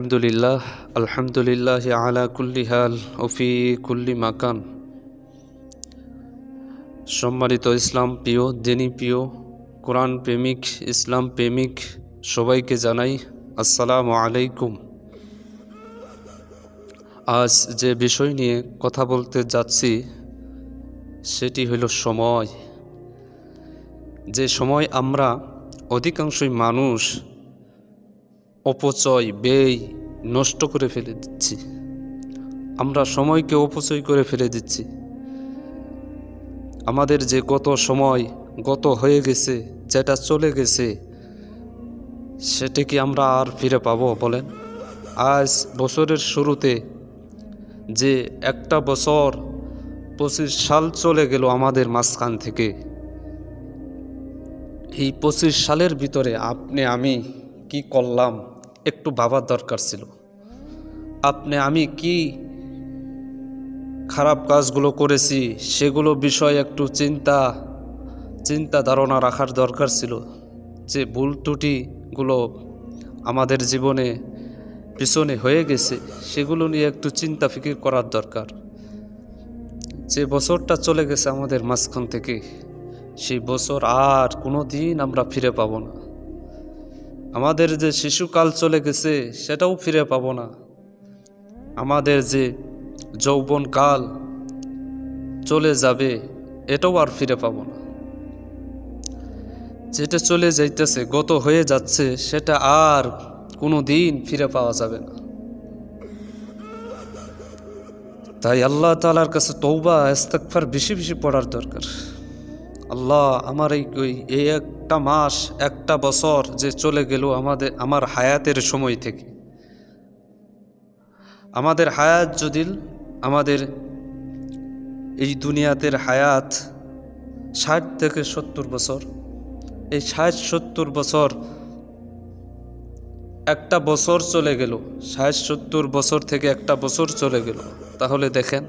আলহামদুলিল্লাহ আলহামদুলিল্লাহ আলা কুল্লি হাল ও ফি কুল্লি মাকান। সম্মানিত ইসলাম প্রিয়, দিনী প্রিয়, কোরআন প্রেমিক, ইসলাম প্রেমিক সবাইকে জানাই আসসালামু আলাইকুম। আজ যে বিষয় নিয়ে কথা বলতে যাচ্ছি সেটি হলো সময়। যে সময় আমরা অধিকাংশই মানুষ অপচয়, ব্যয়, নষ্ট করে ফেলে দিচ্ছি। আমরা সময়কে অপচয় করে ফেলে দিচ্ছি। আমাদের যে গত সময় গত হয়ে গেছে, যেটা চলে গেছে, সেটা কি আমরা আর ফিরে পাবো বলেন? আজ বছরের শুরুতে যে একটা বছর 25 সাল চলে গেল আমাদের মাঝখান থেকে। এই 25 সালের ভিতরে আপনি আমি কি করলাম একটু ভাবার দরকার ছিল। আপনি আমি কি খারাপ কাজগুলো করেছি সেগুলো বিষয়ে একটু চিন্তা ধারণা রাখার দরকার ছিল। যে ভুল ত্রুটিগুলো আমাদের জীবনে পিছনে হয়ে গেছে সেগুলো নিয়ে একটু চিন্তা ফিকির করার দরকার। যে বছরটা চলে গেছে আমাদের মাঝখান থেকে, সেই বছর আর কোনো দিন আমরা ফিরে পাবো না। আমাদের যে শিশুকাল চলে গেছে সেটাও ফিরে পাবো না। আমাদের যে যৌবনকাল চলে যাবে এটাও আর ফিরে পাবো না। যেটা চলে যাইতেছে, গত হয়ে যাচ্ছে, সেটা আর কোনো দিন ফিরে পাওয়া যাবে না। তাই আল্লাহ তাআলার কাছে তওবা ইস্তিগফার বেশি বেশি পড়ার দরকার। আল্লাহ, আমার এই একটা মাস, একটা বছর যে চলে গেল আমার হায়াতের সময় থেকে, আমাদের হায়াত যদি আমাদের এই দুনিয়াতের হায়াত 60 থেকে 70 বছর, এই 60-70 বছর একটা বছর চলে গেল, 60-70 বছর থেকে একটা বছর চলে গেল, তাহলে দেখেন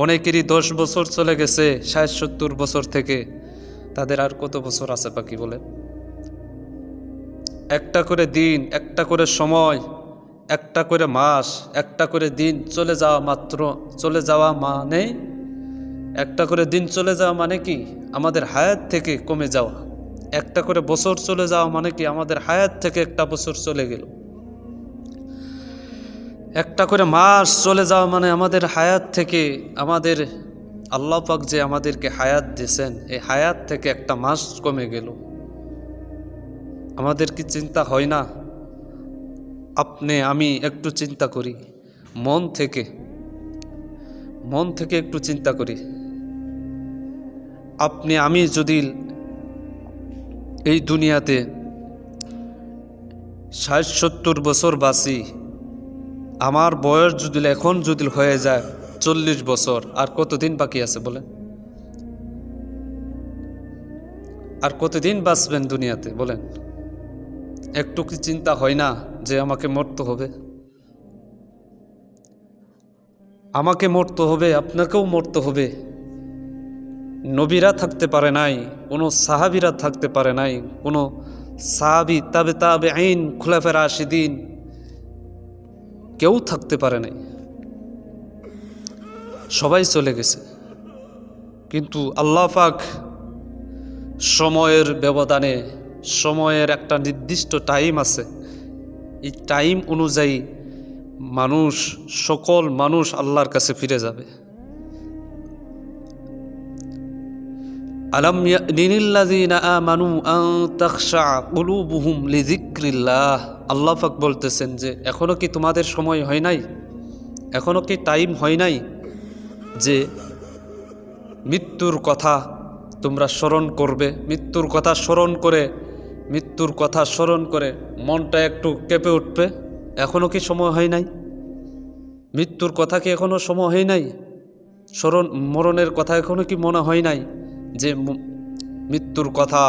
অনেকেরই 10 বছর চলে গেছে 60-70 বছর থেকে। তাদের আর কত বছর আছে বাকি বলেন? একটা করে দিন, একটা করে সময়, একটা করে মাস, একটা করে দিন চলে যাওয়া মানে, একটা করে দিন চলে যাওয়া মানে কি? আমাদের হায়াত থেকে কমে যাওয়া। একটা করে বছর চলে যাওয়া মানে কি? আমাদের হায়াত থেকে একটা বছর চলে গেল। একটা করে মাস চলে যাওয়া মানে আমাদের হায়াত থেকে, আমাদের আল্লাহ পাক যে আমাদেরকে হায়াত দিয়েছেন, এই হায়াত থেকে একটা মাস কমে গেল। আমাদের কি চিন্তা হয় না? আপনি আমি একটু চিন্তা করি, মন থেকে একটু চিন্তা করি। আপনি আমি যদি এই দুনিয়াতে 60-70 বছর বাঁচি, আমার বয়স এখন যদি হয়ে যায় 40 বছর, আর কতদিন বাকি আছে বলেন? আর কতদিন বাঁচবেন দুনিয়াতে বলেন? একটু কি চিন্তা হয় না যে আমাকে মরতে হবে? আমাকে মরতে হবে, আপনাকেও মরতে হবে। নবীরা থাকতে পারে নাই, কোনো সাহাবীরা থাকতে পারে নাই, কোনো সাহাবী তাবেঈন খুলাফায়ে রাশিদিন কেউ থাকতে পারে নাই। সবাই চলে গেছে। কিন্তু আল্লাহ পাক সময়ের ব্যবধানে, সময়ের একটা নির্দিষ্ট টাইম আছে, এই টাইম অনুযায়ী সকল মানুষ আল্লাহর কাছে ফিরে যাবে। আলাম ইয়ানিল্লাযীনা আমানু আন তাখশা কুলুবুহুম লিযিকরিল্লাহ। আল্লাহ পাক বলতেছেন যে এখনো কি তোমাদের সময় হয় নাই? এখনো কি টাইম হয় নাই যে মৃত্যুর কথা তোমরা স্মরণ করবে? মৃত্যুর কথা স্মরণ করে মনটা একটু কেঁপে উঠবে। এখনো কি সময় হয় নাই? মৃত্যুর কথা কি এখনো সময় হয় নাই? মরণের কথা এখনো কি মনে হয় নাই যে মৃত্যুর কথা,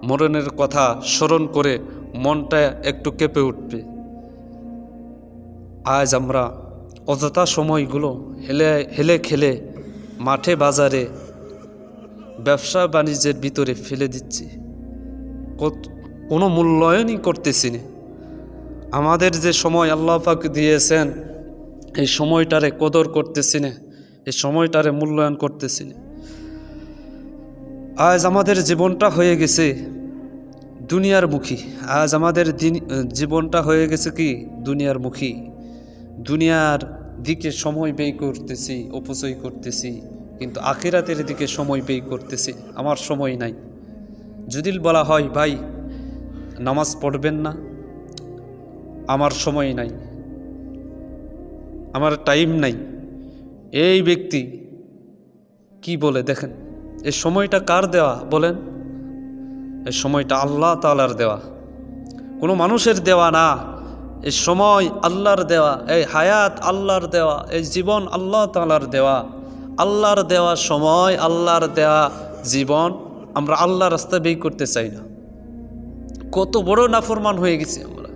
মরণের কথা স্মরণ করে মনটা একটু কেঁপে উঠবে? আজ আমরা অযথা সময়গুলো হেলে খেলে মাঠে বাজারে ব্যবসা বাণিজ্যের ভিতরে ফেলে দিচ্ছি। কোনো মূল্যায়নই করতেছি না। আমাদের যে সময় আল্লাহ পাক দিয়েছেন, এই সময়টারে কদর করতেছি না, এই সময়টারে মূল্যায়ন করতেছি না। আজ আমাদের জীবনটা হয়ে গেছে দুনিয়ার মুখী। আজ আমাদের জীবনটা হয়ে গেছে কি দুনিয়ার মুখী। দুনিয়ার দিকে সময় ব্যয় করতেছি, অপচয় করতেছি, কিন্তু আখিরাতের দিকে সময় ব্যয় করতেছি। আমার সময় নাই। যদি বলা হয় ভাই নামাজ পড়বেন না, আমার সময় নাই, আমার টাইম নাই, এই ব্যক্তি কি বলে দেখেন, এই সময়টা কার দেওয়া বলেন? এই সময়টা আল্লাহ তাআলার দেওয়া, কোনো মানুষের দেওয়া না। এই সময় আল্লাহর দেওয়া, এই হায়াত আল্লাহর দেওয়া, এই জীবন আল্লাহ তাআলার দেওয়া। আল্লাহর দেওয়া সময়, আল্লাহর দেওয়া জীবন আমরা আল্লাহর রাস্তায় ব্যয় করতে চাই না। কত বড় নাফরমান হয়ে গেছি আমরা,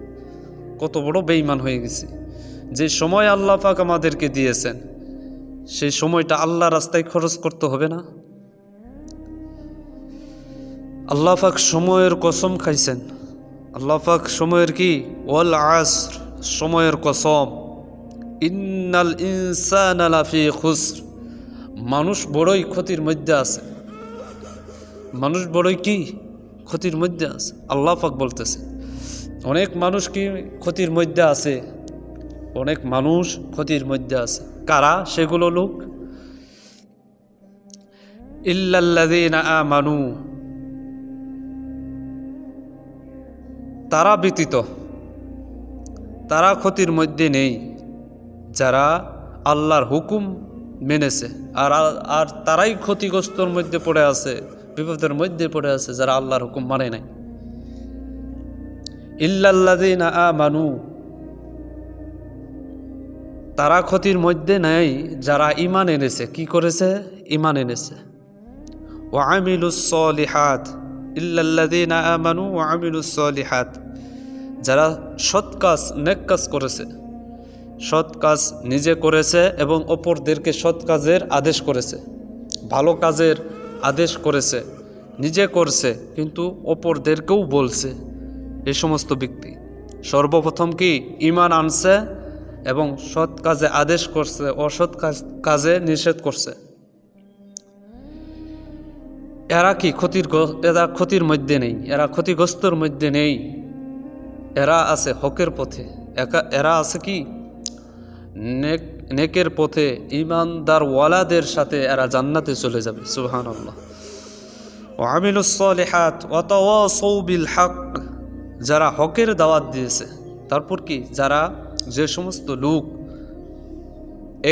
কত বড় বেঈমান হয়ে গেছি। যে সময় আল্লাহ পাক আমাদেরকে দিয়েছেন, সেই সময়টা আল্লাহর রাস্তায় খরচ করতে হবে না? আল্লাহ পাক সময়ের কসম খাইছেন। আল্লাহ পাক সময়ের কি ওয়াল আসর, সময়ের কসম, ইন্নাল ইনসানা লাফি খুসর, মানুষ বড়ই ক্ষতির মধ্যে আছে। মানুষ বড়ই কি ক্ষতির মধ্যে আছে। আল্লাহ পাক বলতেছে অনেক মানুষ কি ক্ষতির মধ্যে আছে, অনেক মানুষ ক্ষতির মধ্যে আছে। কারা সেগুলো লোক? ইল্লাল্লাযীনা আমানু, তারা ব্যতীত, তারা ক্ষতির মধ্যে নেই যারা আল্লাহর হুকুম মেনেছে। আর তারাই ক্ষতিগ্রস্তর মধ্যে পড়ে আছে, বিপদের মধ্যে পড়ে আছে যারা আল্লাহর হুকুম মানে নাই। ইল্লাল্লাযীনা আমানু, তারা ক্ষতির মধ্যে নেই যারা ঈমান এনেছে। কি করেছে? ঈমান এনেছে। ওয়া আমিলুস সলিহাত, ইল্লাল্লাযীনা আমানু ওয়া আমিলুস সলিহাত, যারা সৎ কাজ, নেক কাজ করেছে, সৎ কাজ নিজে করেছে এবং অপরদেরকে সৎ কাজের আদেশ করেছে, ভালো কাজের আদেশ করেছে, নিজে করছে কিন্তু অপরদেরকেও বলছে। এই সমস্ত ব্যক্তি সর্বপ্রথম কি ঈমান আনছে এবং সৎ কাজে আদেশ করছে, অসৎ কাজে নিষেধ করছে। এরা কি এরা ক্ষতির মধ্যে নেই, এরা ক্ষতিগ্রস্তর মধ্যে নেই। এরা আছে হকের পথে, এরা আছে কি নেকের পথে। ঈমানদার ওয়ালাদের সাথে এরা জান্নাতে চলে যাবে। সুবহানাল্লাহ। ওয়া আমিলুস সলিহাত ওয়া তাওয়াসাউ বিল হক, যারা হকের দাওয়াত দিয়েছে। তারপর কি যারা, যে সমস্ত লোক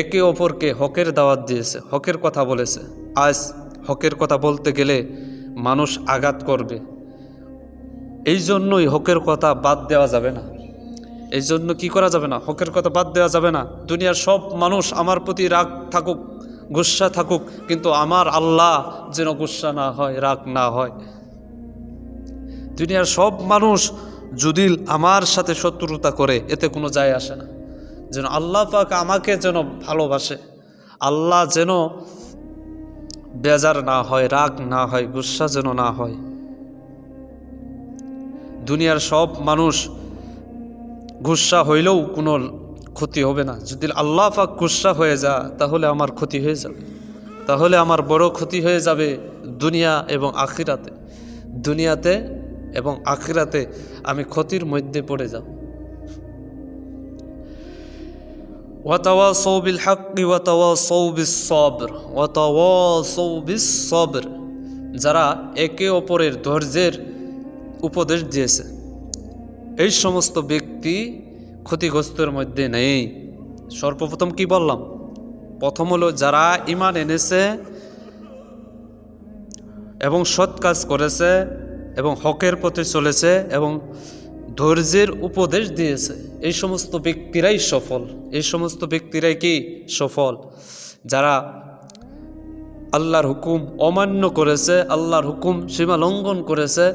একে অপরকে হকের দাওয়াত দিয়েছে, হকের কথা বলেছে। আজ হকের কথা বলতে গেলে মানুষ আঘাত করবে, এই জন্যই হকের কথা বাদ দেওয়া যাবে না। এই জন্য কি করা যাবে না? হকের কথা বাদ দেওয়া যাবে না। দুনিয়ার সব মানুষ আমার প্রতি রাগ থাকুক, গুসা থাকুক, কিন্তু আমার আল্লাহ যেন গুসা না হয়, রাগ না হয়। দুনিয়ার সব মানুষ যদি আমার সাথে শত্রুতা করে, এতে কোনো যায় আসে না। যেন আল্লাহ পাক আমাকে যেন ভালোবাসে, আল্লাহ যেন বেজার না হয়, রাগ না হয়, গুসা যেন না হয়। দুনিয়ার সব মানুষ গুসা হইলেও কোনো ক্ষতি হবে না। যদি আল্লাহ পাক গুসা হয়ে যায় তাহলে আমার ক্ষতি হয়ে যাবে, তাহলে আমার বড় ক্ষতি হয়ে যাবে দুনিয়া এবং আখিরাতে। দুনিয়াতে এবং আখিরাতে আমি ক্ষতির মধ্যে পড়ে যাব। ওয়াতাওয়াসাউ বিল হাক্কি ওয়াতাওয়াসাউ বিস সবর, ওয়াতাওয়াসাউ বিস সবর, যারা একে অপরের ধৈর্যের উপদেশ দিয়েছে, এই সমস্ত ব্যক্তি ক্ষতিগ্রস্তের মধ্যে নেই। সর্বপ্রথম কি বললাম? প্রথম হলো যারা ঈমান এনেছে এবং সৎ কাজ করেছে এবং হকের পথে চলেছে এবং ধৈর্যের উপদেশ দিয়েছে, এই সমস্ত ব্যক্তিরাই সফল। এই সমস্ত ব্যক্তিরাই কি সফল? যারা আল্লাহর হুকুম অমান্য করেছে, আল্লাহর হুকুম সীমা লঙ্ঘন করেছে,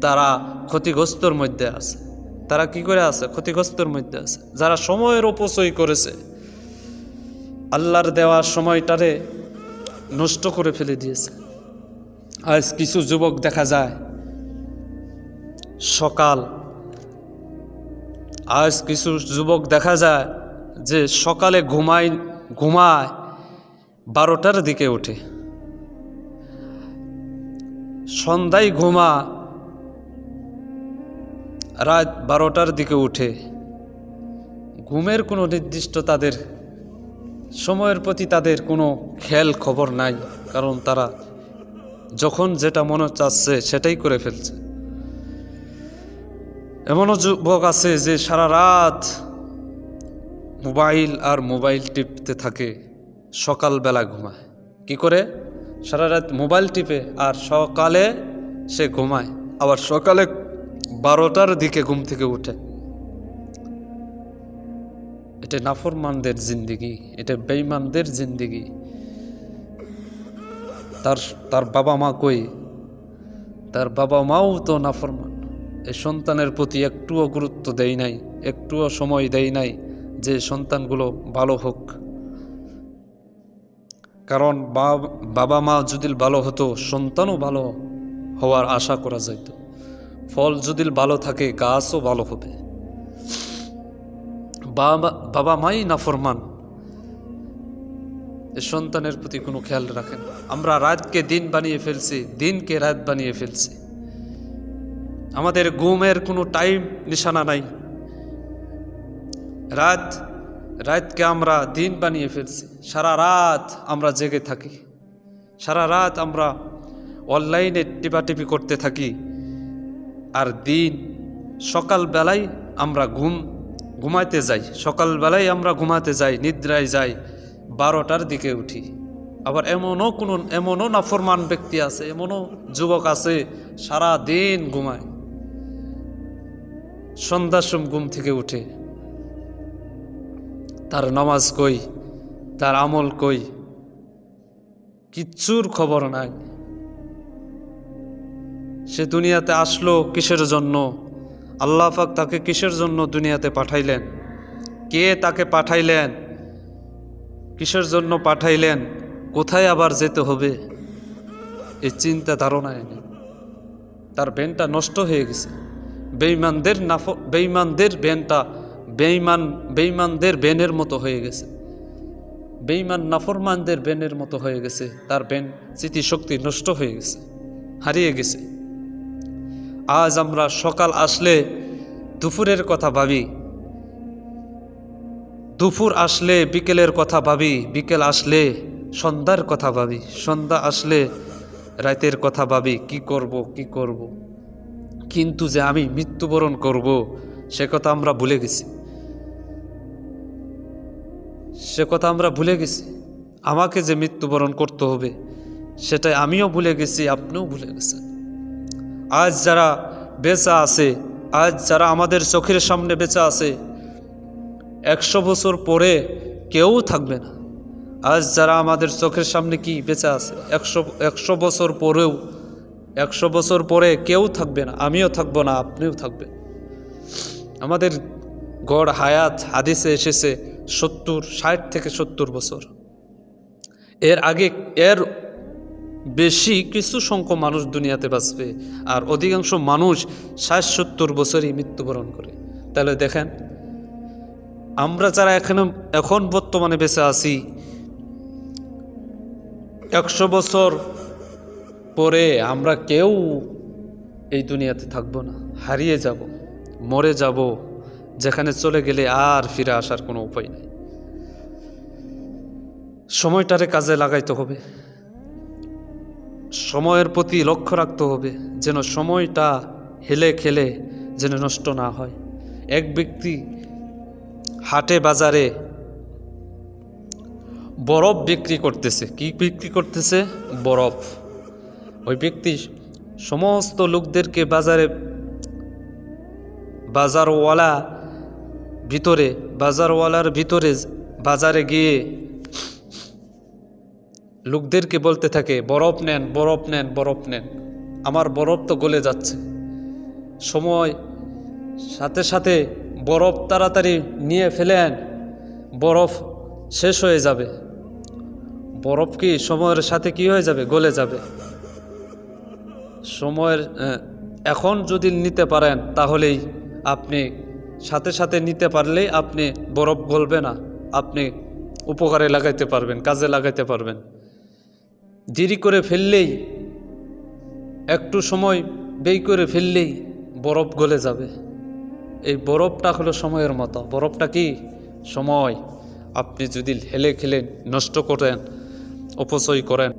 তারা ক্ষতিগ্রস্তর মধ্যে আছে। তারা কি করে আছে? ক্ষতিগ্রস্তর মধ্যে আছে। যারা সময়ের অপচয় করেছে, আল্লাহর দেওয়া সময়টারে নষ্ট করে ফেলে দিয়েছে। আজ কিছু যুবক দেখা যায় সকাল আজ কিছু যুবক দেখা যায় যে সকালে ঘুমায় 12টার দিকে ওঠে, সন্ধ্যায় রাত 12টার দিকে উঠে। ঘুমের কোনো নির্দিষ্ট তাদের সময়ের প্রতি তাদের কোনো খেয়াল খবর নাই, কারণ তারা যখন যেটা মনে চাচ্ছে সেটাই করে ফেলছে। এমনও যুবক আছে যে সারা রাত মোবাইল টিপতে থাকে, সকালবেলা ঘুমায়। কি করে? সারা রাত মোবাইল টিপে আর সকালে সে ঘুমায়, আবার সকালে 12টার দিকে ঘুম থেকে উঠে। এটা নাফরমানদের জিন্দেগি, এটা বেঈমানদের জিন্দেগি। তার বাবা মা কই? তার বাবা মাও তো নাফরমান। এই সন্তানের প্রতি একটুও গুরুত্ব দেয় নাই, একটুও সময় দেয় নাই যে সন্তানগুলো ভালো হোক। কারণ বাবা মা যদি ভালো হতো, সন্তানও ভালো হওয়ার আশা করা যাইত। ফল যদি ভালো থাকে, গাছও ভালো হবে। বাবা মাই নাফরমান, সন্তানের প্রতি কোনো খেয়াল রাখেন। আমরা রাতকে দিন বানিয়ে ফেলছি, দিনকে রাত বানিয়ে ফেলছি। আমাদের ঘুমের কোনো টাইম নিশানা নাই। রাতকে আমরা দিন বানিয়ে ফেলছি। সারা রাত আমরা জেগে থাকি, সারা রাত আমরা অনলাইনে টিপাটিপি করতে থাকি। আর সকালবেলায় আমরা ঘুমাইতে যাই, সকালবেলায় আমরা ঘুমাতে যাই, নিদ্রায় যাই, 12টার দিকে উঠি। আবার এমনও নাফরমান ব্যক্তি আছে, এমনও যুবক আছে সারা দিন ঘুমায়, সন্ধ্যার সময় ঘুম থেকে উঠে। তার নামাজ কই, তার আমল কই, কিচ্ছুর খবর নাই। সে দুনিয়াতে আসলো কিসের জন্য? আল্লাহ পাক তাকে কিসের জন্য দুনিয়াতে পাঠাইলেন? কে তাকে পাঠাইলেন? কিসের জন্য পাঠাইলেন? কোথায় আবার যেতে হবে? এই চিন্তা ধারণায় নেই। তার ব্রেনটা নষ্ট হয়ে গেছে। বেঈমানদের ব্রেনের মতো হয়ে গেছে, বেঈমান নাফরমানদের ব্রেনের মতো হয়ে গেছে। তার ব্রেন স্মৃতিশক্তি নষ্ট হয়ে গেছে, হারিয়ে গেছে। আজ আমরা সকাল আসলে দুপুরের কথা ভাবি, দুপুর আসলে বিকেলের কথা ভাবি, বিকেল আসলে সন্ধ্যার কথা ভাবি, সন্ধ্যা আসলে রাতের কথা ভাবি। কি করব। কিন্তু যে আমি মৃত্যুবরণ করব সে কথা আমরা ভুলে গেছি, আমাকে যে মৃত্যুবরণ করতে হবে সেটাই আমিও ভুলে গেছি, আপনিও ভুলে গেছেন। আজ যারা বেঁচে আছে, আজ যারা আমাদের চোখের সামনে বেঁচে আছে, 100 বছর পরে কেউ থাকবে না। আজ যারা আমাদের চোখের সামনে কি বেঁচে আছে, 100 বছর পরেও, 100 বছর পরে কেউ থাকবে না, আমিও থাকবো না, আপনিও থাকবেন। আমাদের গড় হায়াত হাদিসে এসেছে 60 থেকে 70 বছর। এর বেশি কিছু সংখ্যক মানুষ দুনিয়াতে বাঁচবে, আর অধিকাংশ মানুষ 60-70 বছরই মৃত্যুবরণ করে। তাহলে দেখেন, আমরা যারা এখন বর্তমানে বেঁচে আছি, 100 বছর পরে আমরা কেউ এই দুনিয়াতে থাকবো না, হারিয়ে যাব, মরে যাব, যেখানে চলে গেলে আর ফিরে আসার কোনো উপায় নেই। সময়টারে কাজে লাগাইতে হবে, সময়ের প্রতি লক্ষ্য রাখতে হবে, যেন সময়টা হেলে খেলে যেন নষ্ট না হয়। এক ব্যক্তি হাটে বাজারে বরফ বিক্রি করতেছে। কি বিক্রি করতেছে? বরফ। ওই ব্যক্তি সমস্ত লোকদেরকে বাজারওয়ালার ভিতরে বাজারে গিয়ে লোকদেরকে বলতে থাকে, বরফ নেন, বরফ নেন, বরফ নেন, আমার বরফ তো গলে যাচ্ছে। সময় সাথে সাথে বরফ তাড়াতাড়ি নিয়ে ফেলেন, বরফ শেষ হয়ে যাবে। বরফ কি সময়ের সাথে কি হয়ে যাবে? গলে যাবে। সময়ের এখন যদি নিতে পারেন তাহলেই আপনি সাথে সাথে নিতে পারলেই আপনি বরফ গলবে না, আপনি উপকারে লাগাইতে পারবেন, কাজে লাগাইতে পারবেন। দেরি করে ফেললেই, একটু সময় ব্যয় করে ফেললেই বরফ গলে যাবে। এই বরফটা হলো সময়ের মতো। বরফটা কি? সময়। আপনি যদি হেলে খেলে নষ্ট করেন, অপচয় করেন,